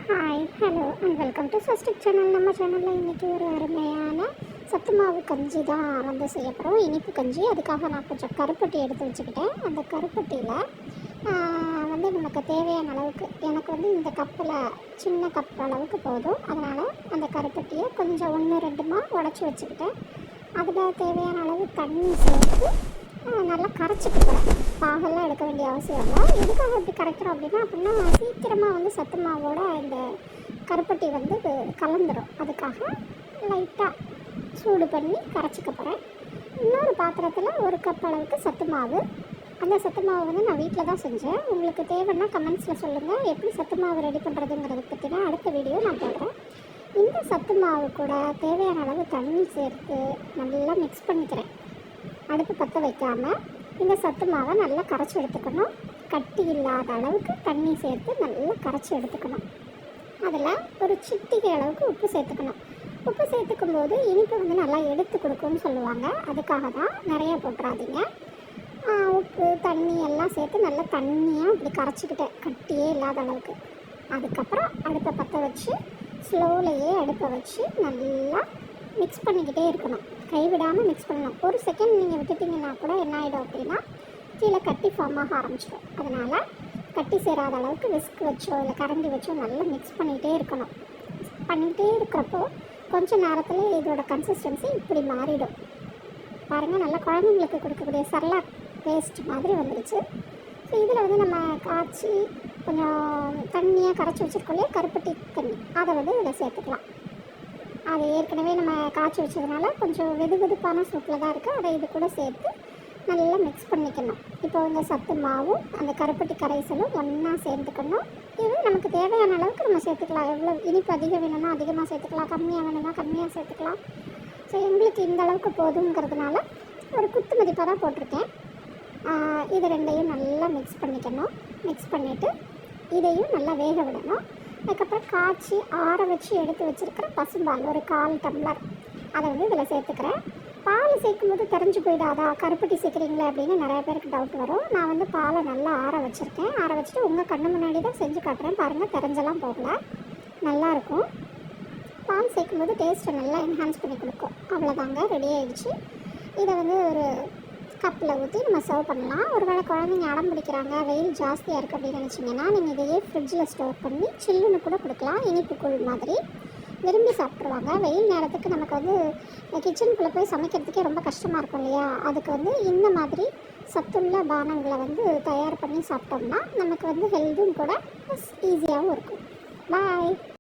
Hi hello and welcome to ஃபஸ்டிக் channel. நம்ம சேனலில் இன்றைக்கி ஒரு அருமையான சத்து மாவு கஞ்சி தான் வந்து செய்ய போகிறோம். இனிப்பு கஞ்சி. அதுக்காக நான் கொஞ்சம் கருப்பட்டி எடுத்து வச்சுக்கிட்டேன். அந்த கருப்பட்டியில் வந்து நமக்கு தேவையான அளவுக்கு, எனக்கு வந்து இந்த கப்பில் சின்ன கப் அளவுக்கு போதும். அதனால் அந்த கருப்பட்டியை கொஞ்சம் 1-2 உடச்சி வச்சுக்கிட்டேன். அதில் தேவையான அளவு தண்ணி சேர்த்து நல்லா கரைச்சிட்டு போகிறேன். பாகெல்லாம் எடுக்க வேண்டிய அவசியம் இல்லை. எதுக்காக இப்படி கரைக்கிறோம் அப்படின்னா சீக்கிரமாக வந்து சத்து மாவோட இந்த கருப்பட்டி வந்து கலந்துடும். அதுக்காக லைட்டாக சூடு பண்ணி கரைச்சிக்க போகிறேன். இன்னொரு பாத்திரத்தில் 1 கப் அளவுக்கு சத்து மாவு. அந்த சத்து மாவு வந்து நான் வீட்டில் தான் செஞ்சேன். உங்களுக்கு தேவைன்னா கமெண்ட்ஸில் சொல்லுங்கள். எப்படி சத்து மாவு ரெடி பண்ணுறதுங்கிறத பற்றினா அடுத்த வீடியோ நான் போடுறேன். இந்த சத்து மாவு கூட தேவையான அளவு தண்ணி சேர்த்து நல்லா மிக்ஸ் பண்ணிக்கிறேன். அடுப்பு பற்ற வைக்காமல் இந்த சத்து மாவை நல்லா கரைச்சி எடுத்துக்கணும். கட்டி இல்லாத அளவுக்கு தண்ணி சேர்த்து நல்லா கரைச்சி எடுத்துக்கணும். அதில் ஒரு சிட்டிகை அளவுக்கு உப்பு சேர்த்துக்கணும். உப்பு சேர்த்துக்கும் போது இனிப்பு வந்து நல்லா எடுத்து கொடுக்கும்னு சொல்லுவாங்க. அதுக்காக தான் நிறைய போட்டுறாதீங்க. உப்பு தண்ணி எல்லாம் சேர்த்து நல்லா தண்ணியாக இப்படி கரைச்சிக்கிட்டேன், கட்டியே இல்லாத அளவுக்கு. அதுக்கப்புறம் அடுப்பை பற்ற வச்சு ஸ்லோலையே அடுப்பை வச்சு நல்லா மிக்ஸ் பண்ணிக்கிட்டே இருக்கணும். கைவிடாமல் மிக்ஸ் பண்ணணும். ஒரு செகண்ட் நீங்கள் விட்டுட்டிங்கன்னா கூட என்ன ஆகிடும் அப்படின்னா கீழே கட்டி ஃபார்ம் ஆக ஆரம்பிச்சிடும். அதனால் கட்டி சேராத அளவுக்கு விஸ்க் வச்சோ இல்லை கரண்டி வச்சோ நல்லா மிக்ஸ் பண்ணிகிட்டே இருக்கணும். பண்ணிகிட்டே இருக்கிறப்போ கொஞ்சம் நேரத்தில் இதோட கன்சிஸ்டன்சி இப்படி மாறிடும். பாருங்கள், நல்லா குழந்தைங்களுக்கு கொடுக்கக்கூடிய சர்லாக் பேஸ்ட் மாதிரி வந்துடுச்சு. ஸோ இதில் வந்து நம்ம காய்ச்சி கொஞ்சம் தண்ணியாக கரைச்சி வச்சுருக்கோம் இல்லையா, கருப்பட்டி தண்ணி, அதை வந்து இதில் சேர்த்துக்கலாம். அது ஏற்கனவே நம்ம காய்ச்சி வச்சதுனால கொஞ்சம் வெதுவெதுப்பான சூட்டில் தான் இருக்குது. அதை இது கூட சேர்த்து நல்லா மிக்ஸ் பண்ணிக்கணும். இப்போ இந்த சத்து மாவும் அந்த கருப்பட்டி கரைசலும் ஒன்றா சேர்த்துக்கணும். இது நமக்கு தேவையான அளவுக்கு நம்ம சேர்த்துக்கலாம். எவ்வளோ இனிப்பு அதிகம் வேணும்னா அதிகமாக சேர்த்துக்கலாம், கம்மியாக வேணும்னா கம்மியாக சேர்த்துக்கலாம். ஸோ எங்களுக்கு இந்த அளவுக்கு போதுங்கிறதுனால ஒரு குத்து மதிப்பாக தான் போட்டிருக்கேன். இது ரெண்டையும் நல்லா மிக்ஸ் பண்ணிக்கணும். மிக்ஸ் பண்ணிவிட்டு இதையும் நல்லா வேக விடணும். அதுக்கப்புறம் காய்ச்சி ஆற வச்சு எடுத்து வச்சுருக்கிற பசும்பால் ஒரு 1/4 டம்ளர் அதை வந்து இதில் சேர்த்துக்கிறேன். பால் சேர்க்கும் போது தெரிஞ்சு போயிடாதா கருப்பட்டி சேர்க்குறீங்களே அப்படின்னு நிறைய பேருக்கு டவுட் வரும். நான் வந்து பாலை நல்லா ஆற வச்சுருக்கேன். ஆற வச்சுட்டு உங்கள் கண்ணு முன்னாடி தான் செஞ்சு காட்டுறேன். பாருங்கள், தெரிஞ்செல்லாம் போகல, நல்லாயிருக்கும். பால் சேர்க்கும் போது டேஸ்ட்டை நல்லா என்ஹான்ஸ் பண்ணி கொடுக்கும். அவ்வளோதாங்க, ரெடி ஆகிடுச்சு. இதை வந்து ஒரு கப்பில் ஊற்றி நம்ம சர்வ் பண்ணலாம். ஒருவேளை குழந்தைங்க அடம் பிடிக்கிறாங்க, வெயில் ஜாஸ்தியாக இருக்குது அப்படின்னு நினச்சிங்கன்னா நீங்கள் இதையே ஃப்ரிட்ஜில் ஸ்டோர் பண்ணி சில்லுன்னு கூட கொடுக்கலாம். இனிப்பு கூழ் மாதிரி விரும்பி சாப்பிட்ருவாங்க. வெயில் நேரத்துக்கு நமக்கு வந்து கிச்சனுக்குள்ளே போய் சமைக்கிறதுக்கே ரொம்ப கஷ்டமாக இருக்கும் இல்லையா, அதுக்கு வந்து இந்த மாதிரி சத்துள்ள பானங்களை வந்து தயார் பண்ணி சாப்பிட்டோம்னா நமக்கு வந்து ஹெல்த்தும் கூட ப்ளஸ் ஈஸியாகவும் இருக்கும். பாய்.